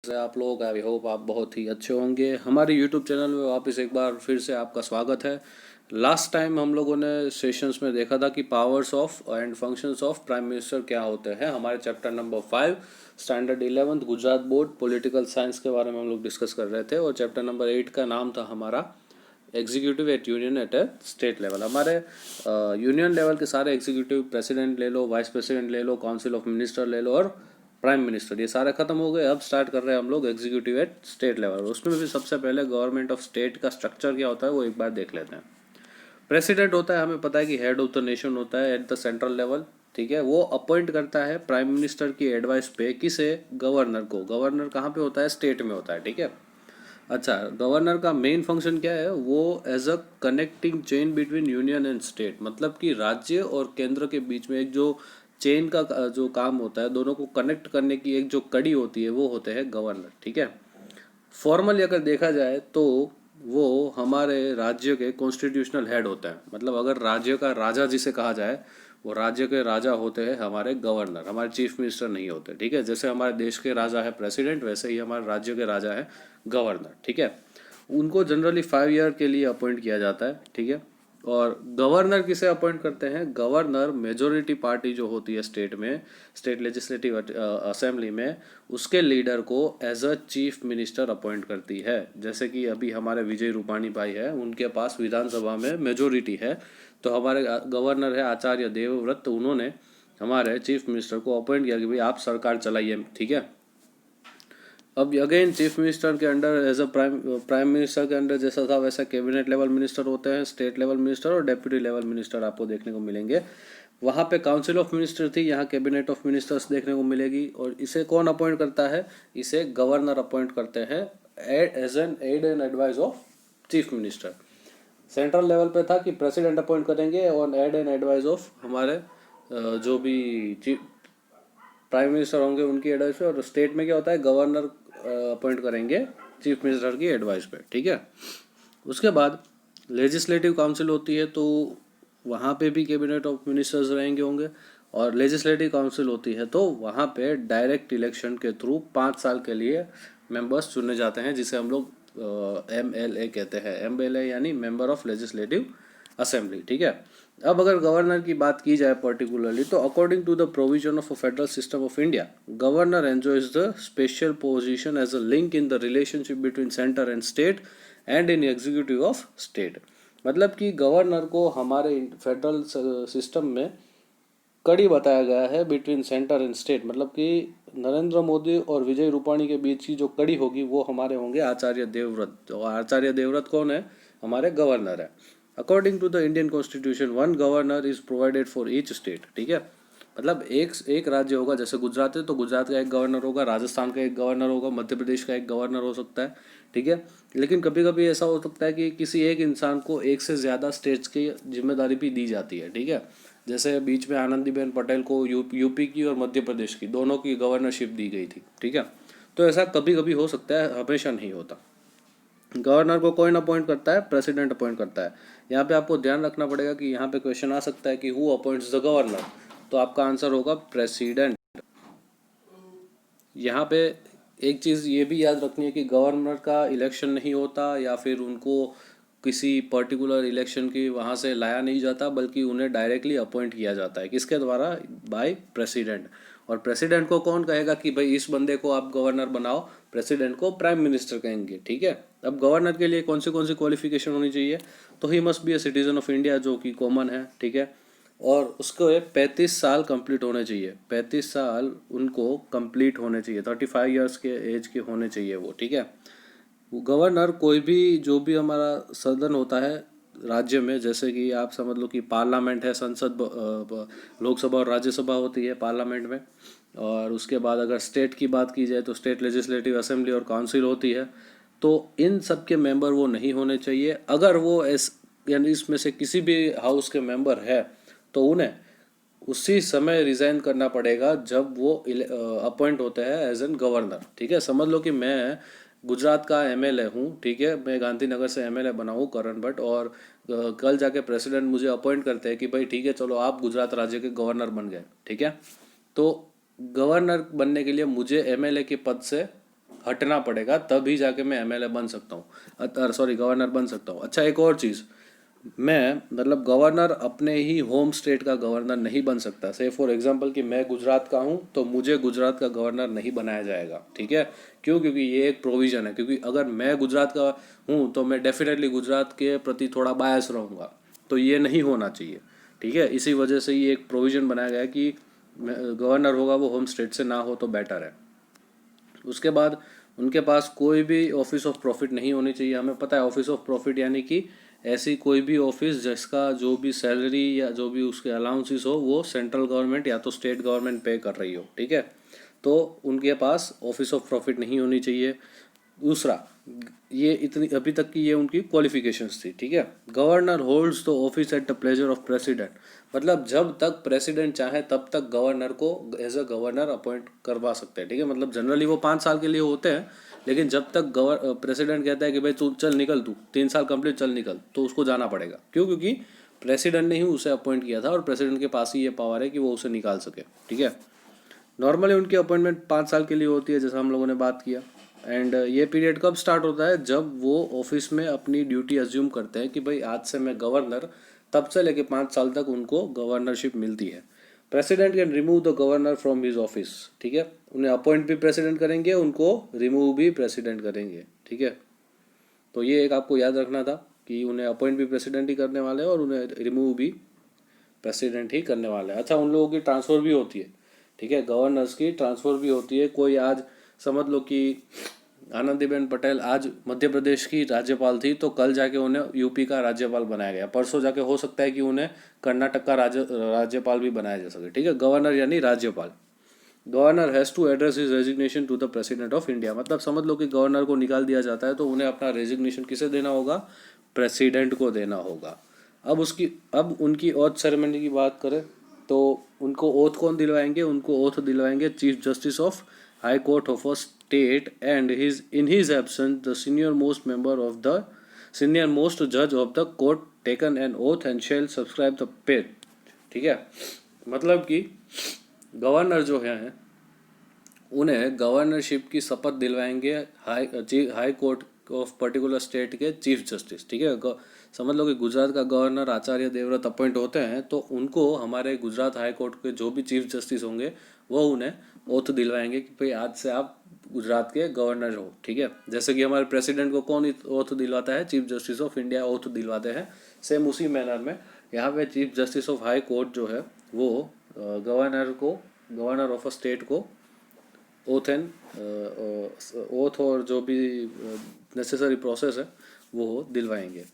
से आप लोग आई होप आप बहुत ही अच्छे होंगे। हमारे यूट्यूब चैनल में वापस एक बार फिर से आपका स्वागत है। लास्ट टाइम हम लोगों ने सेशंस में देखा था कि powers of and functions of prime minister क्या होते हैं। हमारे chapter number 5 standard 11 Gujarat board political science के बारे में हम लोग डिस्कस कर रहे थे और चैप्टर नंबर 8 का नाम था हमारा एग्जीक्यूटिव एट यूनियन एट ए स्टेट लेवल। हमारे यूनियन लेवल के सारे एग्जीक्यूटिव प्रेसिडेंट ले लो, वाइस प्रेसिडेंट ले लो, काउंसिल ऑफ मिनिस्टर ले लो और प्राइम मिनिस्टर, ये सारे खत्म हो गए। अब स्टार्ट कर रहे हैं हम लोग एग्जीक्यूटिव एट स्टेट लेवल। उसमें भी सबसे पहले गवर्नमेंट ऑफ स्टेट का स्ट्रक्चर क्या होता है वो एक बार देख लेते हैं। प्रेसिडेंट होता है, हमें पता है कि हेड ऑफ द नेशन होता है एट द सेंट्रल लेवल। ठीक है, वो अपॉइंट करता है प्राइम मिनिस्टर की एडवाइस पे किसे, गवर्नर को। गवर्नर कहाँ पे होता है, स्टेट में होता है। ठीक है, अच्छा, गवर्नर का मेन फंक्शन क्या है, वो as a connecting chain between union and state, मतलब कि राज्य और केंद्र के बीच में एक जो चेन का जो काम होता है, दोनों को कनेक्ट करने की एक जो कड़ी होती है वो होते हैं गवर्नर। ठीक है, फॉर्मली अगर देखा जाए तो वो हमारे राज्य के कॉन्स्टिट्यूशनल हेड होते हैं। मतलब अगर राज्य का राजा जिसे कहा जाए, वो राज्य के राजा होते हैं हमारे गवर्नर, हमारे चीफ मिनिस्टर नहीं होते। ठीक है, जैसे हमारे देश के राजा है प्रेसिडेंट, वैसे ही हमारे राज्य के राजा है गवर्नर। ठीक है, उनको जनरली 5 ईयर के लिए अपॉइंट किया जाता है। ठीक है, और गवर्नर किसे अपॉइंट करते हैं, गवर्नर मेजोरिटी पार्टी जो होती है स्टेट में, स्टेट लेजिस्लेटिव असेंबली में, उसके लीडर को as a chief minister appoint करती है। जैसे कि अभी हमारे विजय रूपाणी भाई है, उनके पास विधानसभा में मेजोरिटी है, तो हमारे गवर्नर है आचार्य देवव्रत, तो उन्होंने हमारे चीफ मिनिस्टर को अपॉइंट किया कि भाई आप सरकार चलाइए। ठीक है, अब अगेन चीफ मिनिस्टर के under as a prime minister के अंडर जैसा था वैसा कैबिनेट लेवल मिनिस्टर होते हैं, स्टेट लेवल मिनिस्टर और डेप्यूटी लेवल मिनिस्टर आपको देखने को मिलेंगे। वहाँ पे काउंसिल ऑफ मिनिस्टर थी, यहाँ कैबिनेट ऑफ मिनिस्टर्स देखने को मिलेगी। और इसे कौन अपॉइंट करता है, इसे गवर्नर अपॉइंट करते हैं as an aid and advice of chief minister. Central level पे था कि प्रेसिडेंट अपॉइंट करेंगे और एड एंड एडवाइस ऑफ हमारे जो भी प्राइम मिनिस्टर होंगे उनकी एडवाइस पे। और स्टेट में क्या होता है, गवर्नर अपॉइंट करेंगे चीफ मिनिस्टर की एडवाइस पे। ठीक है, उसके बाद लेजिस्लेटिव काउंसिल होती है, तो वहाँ पे भी कैबिनेट ऑफ मिनिस्टर्स रहेंगे होंगे। और लेजिस्लेटिव काउंसिल होती है तो वहाँ पे डायरेक्ट इलेक्शन के थ्रू 5 साल के लिए मेंबर्स चुने जाते हैं, जिसे हम लोग MLA कहते हैं। MLA यानी मेंबर ऑफ लेजिस्लेटिव असेंबली। ठीक है, अब अगर गवर्नर की बात की जाए पर्टिकुलरली, तो according to the provision of a federal system of India, governor enjoys the special position as a link in the relationship between centre and state and in executive of state. मतलब कि governor को हमारे federal system में कड़ी बताया गया है between centre and state. मतलब कि नरेंद्र मोदी और विजय रूपाणी के बीच की जो कड़ी होगी वो हमारे होंगे आचार्य देवव्रत। तो आचार्य देवव्रत कौन है, हमारे गवर्नर है। According to the Indian constitution 1 governor is provided for each state. ठीक है, मतलब एक एक राज्य होगा, जैसे गुजरात है तो गुजरात का एक गवर्नर होगा, राजस्थान का एक गवर्नर होगा, मध्य प्रदेश का एक गवर्नर हो सकता है। ठीक है, लेकिन कभी कभी ऐसा हो सकता है कि किसी एक इंसान को एक से ज़्यादा स्टेट्स की जिम्मेदारी भी दी जाती है। ठीक है, जैसे बीच में आनंदीबेन पटेल को यूपी की और मध्य प्रदेश की दोनों की गवर्नरशिप दी गई थी। ठीक है, तो ऐसा कभी कभी हो सकता है, हमेशा नहीं होता। गवर्नर को कौन अपॉइंट करता है, प्रेसिडेंट अपॉइंट करता है। यहाँ पे आपको ध्यान रखना पड़ेगा कि यहाँ पे क्वेश्चन आ सकता है कि हु अपॉइंट्स द गवर्नर, तो आपका आंसर होगा प्रेसिडेंट। यहाँ पे एक चीज़ ये भी याद रखनी है कि गवर्नर का इलेक्शन नहीं होता या फिर उनको किसी पर्टिकुलर इलेक्शन की वहाँ से लाया नहीं जाता, बल्कि उन्हें डायरेक्टली अपॉइंट किया जाता है। किसके द्वारा, बाय प्रेसिडेंट। और प्रेसिडेंट को कौन कहेगा कि भाई इस बंदे को आप गवर्नर बनाओ, प्रेसिडेंट को प्राइम मिनिस्टर कहेंगे। ठीक है, अब गवर्नर के लिए कौन सी क्वालिफिकेशन होनी चाहिए, तो he must be a citizen of India, जो कि कॉमन है। ठीक है, और उसको 35 साल कंप्लीट होने चाहिए, 35 साल उनको कंप्लीट होने चाहिए, 35 ईयर्स के एज के होने चाहिए वो। ठीक है, गवर्नर कोई भी जो भी हमारा सदन होता है राज्य में, जैसे कि आप समझ लो कि पार्लियामेंट है, संसद लोकसभा और राज्यसभा होती है पार्लियामेंट में। और उसके बाद अगर स्टेट की बात की जाए तो स्टेट लेजिस्लेटिव असेंबली और काउंसिल होती है। तो इन सब के मेंबर वो नहीं होने चाहिए। अगर वो यानी इसमें से किसी भी हाउस के मेंबर है तो उन्हें उसी समय रिजाइन करना पड़ेगा जब वो अपॉइंट होते हैं एज एन गवर्नर। ठीक है, समझ लो कि मैं गुजरात का MLA हूँ। ठीक है, मैं गांधीनगर से MLA बना हूँ, करण भट्ट, और कल जाके प्रेसिडेंट मुझे अपॉइंट करते हैं कि भाई ठीक है चलो आप गुजरात राज्य के गवर्नर बन गए। ठीक है, तो गवर्नर बनने के लिए मुझे MLA के पद से हटना पड़ेगा, तभी जाके मैं एमएलए बन सकता हूँ, सॉरी गवर्नर बन सकता हूँ। अच्छा, एक और चीज़, मैं मतलब गवर्नर अपने ही होम स्टेट का गवर्नर नहीं बन सकता। से फॉर एग्जांपल कि मैं गुजरात का हूँ तो मुझे गुजरात का गवर्नर नहीं बनाया जाएगा, ठीक है। क्यों? क्योंकि ये एक प्रोविज़न है, क्योंकि अगर मैं गुजरात का हूँ तो मैं डेफिनेटली गुजरात के प्रति थोड़ा बायस रहूँगा, तो ये नहीं होना चाहिए, ठीक है। इसी वजह से ये एक प्रोविज़न बनाया गया है कि गवर्नर होगा वो होम स्टेट से ना हो तो बेटर है। उसके बाद उनके पास कोई भी ऑफिस ऑफ प्रॉफिट नहीं होनी चाहिए। हमें पता है ऑफिस ऑफ प्रॉफिट यानी कि ऐसी कोई भी ऑफिस जिसका जो भी सैलरी या जो भी उसके अलाउंसेस हो वो सेंट्रल गवर्नमेंट या तो स्टेट गवर्नमेंट पे कर रही हो, ठीक है। तो उनके पास ऑफिस ऑफ प्रॉफिट नहीं होनी चाहिए। दूसरा, ये इतनी अभी तक की ये उनकी क्वालिफिकेशंस थी, ठीक है। Governor holds the office at the pleasure of president, मतलब जब तक प्रेसिडेंट चाहे तब तक गवर्नर को एज अ गवर्नर अपॉइंट करवा सकते हैं, ठीक है। मतलब जनरली वो 5 साल के लिए होते हैं, लेकिन जब तक प्रेसिडेंट कहता है कि भाई तू चल निकल, तू 3 साल कंप्लीट चल निकल, तो उसको जाना पड़ेगा। क्यों? क्योंकि प्रेसिडेंट ने ही उसे अपॉइंट किया था और प्रेसिडेंट के पास ही ये पावर है कि वो उसे निकाल सके, ठीक है। नॉर्मली उनकी अपॉइंटमेंट 5 साल के लिए होती है, जैसा हम लोगों ने बात किया। एंड ये पीरियड कब स्टार्ट होता है? जब वो ऑफिस में अपनी ड्यूटी अज्यूम करते हैं कि भाई आज से मैं गवर्नर, तब से लेके 5 साल तक उनको गवर्नरशिप मिलती है। President can remove the governor from his office, ठीक है। उन्हें अपॉइंट भी प्रेसिडेंट करेंगे, उनको रिमूव भी प्रेसिडेंट करेंगे, ठीक है। तो ये एक आपको याद रखना था कि उन्हें अपॉइंट भी प्रेसिडेंट ही करने वाले हैं और उन्हें रिमूव भी प्रेसिडेंट ही करने वाला है। अच्छा, उन लोगों की ट्रांसफ़र भी होती है, ठीक है। गवर्नर्स की ट्रांसफ़र भी होती है। कोई आज समझ लो कि आनंदीबेन पटेल आज मध्य प्रदेश की राज्यपाल थी, तो कल जाके उन्हें यूपी का राज्यपाल बनाया गया, परसों जाके हो सकता है कि उन्हें कर्नाटक का राज्यपाल भी बनाया जा सके, ठीक है। गवर्नर यानी राज्यपाल। Governor has to address his resignation to the president of India, मतलब समझ लो कि गवर्नर को निकाल दिया जाता है तो उन्हें अपना रेजिग्नेशन किसे देना होगा? प्रेसिडेंट को देना होगा। अब उनकी ओथ सेरेमनी की बात करें तो उनको ओथ कौन दिलवाएंगे? उनको ओथ दिलवाएंगे chief justice of high court of a state and his in his absence the senior most जज of the court taken an oath and shall subscribe the page, ठीक है। मतलब कि गवर्नर जो है उन्हें गवर्नरशिप की शपथ दिलवाएंगे high court of particular state के चीफ जस्टिस, ठीक है। समझ लो कि गुजरात का गवर्नर आचार्य देवव्रत अपॉइंट होते हैं, तो उनको हमारे गुजरात हाई कोर्ट के जो भी चीफ जस्टिस होंगे वो उन्हें ओथ दिलवाएंगे कि भाई आज से आप गुजरात के गवर्नर हो, ठीक है। जैसे कि हमारे प्रेसिडेंट को कौन ओथ दिलवाता है? Chief justice of India oath दिलवाते हैं। सेम उसी मैनर में यहाँ पे chief justice of high court जो है वो गवर्नर ऑफ अ स्टेट को ओथ और जो भी नेसेसरी प्रोसेस है वो दिलवाएंगे।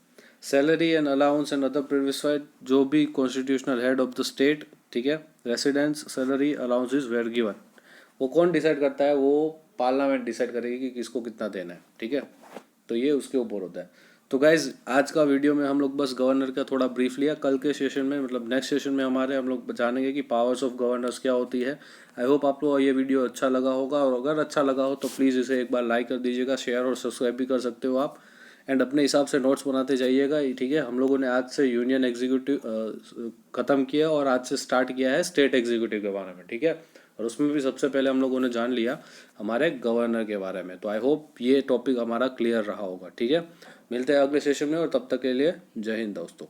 Salary and allowance and other privileges जो भी constitutional head of the state, ठीक है, residence salary allowances were given, वो कौन डिसाइड करता है? वो पार्लियामेंट डिसाइड करेगी कि किसको कितना देना है, ठीक है। तो ये उसके ऊपर होता है। तो गाइज आज का वीडियो में हम लोग बस गवर्नर का थोड़ा ब्रीफ लिया। कल के सेशन में मतलब नेक्स्ट सेशन में हमारे हम लोग जानेंगे कि पावर्स ऑफ गवर्नर्स क्या होती है। आई होप आपको ये वीडियो अच्छा लगा होगा, और अगर अच्छा लगा हो तो प्लीज़ इसे एक बार लाइक कर दीजिएगा, शेयर और सब्सक्राइब भी कर सकते हो आप। एंड अपने हिसाब से नोट्स बनाते जाइएगा, ठीक है। हम लोगों ने आज से यूनियन एग्जीक्यूटिव ख़त्म किया और आज से स्टार्ट किया है स्टेट एग्जीक्यूटिव के बारे में, ठीक है। और उसमें भी सबसे पहले हम लोगों ने जान लिया हमारे गवर्नर के बारे में। तो आई होप ये टॉपिक हमारा क्लियर रहा होगा, ठीक है। मिलते हैं अगले सेशन में, और तब तक के लिए जय हिंद दोस्तों।